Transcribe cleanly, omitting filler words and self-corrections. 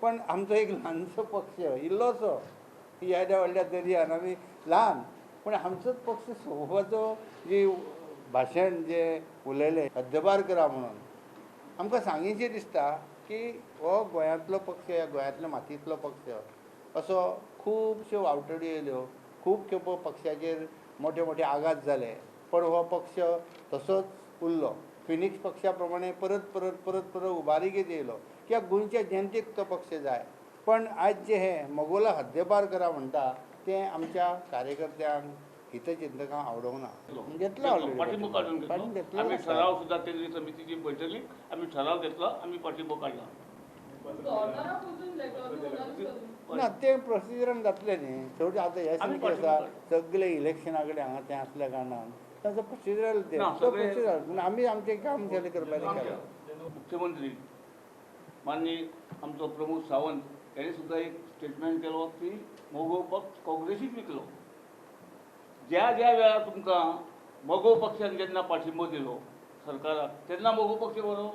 पण आमचो एक ल्हानसो पक्ष इल्लोसो ह्या व्हडल्या दर्यान आमी ल्हान, पण आमचोच पक्ष सोपोवपाचो जी भाशण जे उलयलें हद्दपार करा म्हणून आमकां सांगिचें दिसता की हो गोंयांतलो पक्ष, ह्या गोंयांतल्या मातयेंतलो पक्ष असो खुबश्यो वावटड्यो येयल्यो, खूब खेपो पक्षाचेर मोठे मोठे आघात जाले, पण हो पक्ष तसोच उरलो. फिनिक्स पक्षा प्रमाणे परत परत परत परत उबारिकेत येयलो कित्याक गोंयच्या जनतेक तो पक्ष जाय. पण आज जे हे मोगोला हद्दपार करा म्हणटा तें आमच्या कार्यकर्त्यांक हितचिंतकांक आवडोंक ना. घेतलो पाठिंबो काढून काडून घेतलो. आम्ही घेतलो ठराव सुद्धा केंद्रीय समितीची बैठकीत आम्ही ठराव घेतला, आम्ही पाठिंबो काढला. ना तें प्रोसिजरान जातलें न्ही. शेवटी आतां हे सारकें आसा सगळे इलेक्शना कडेन हांगा तें आसल्या कारणान ताचो प्रोसिजरल तें तो प्रोसिजर पूण आमी आमचें काम केलें करपाचें केलें. मुख्यमंत्री माननीय आमचो प्रमोद सावंत यांनी सुद्धा एक स्टेटमेंट केलो की मोगो पक्ष काँग्रेसीक विकलो. ज्या ज्या वेळार तुमकां मोगो पक्षान जेन्ना पाठिंबो दिलो सरकाराक तेन्ना मोगो पक्ष बरो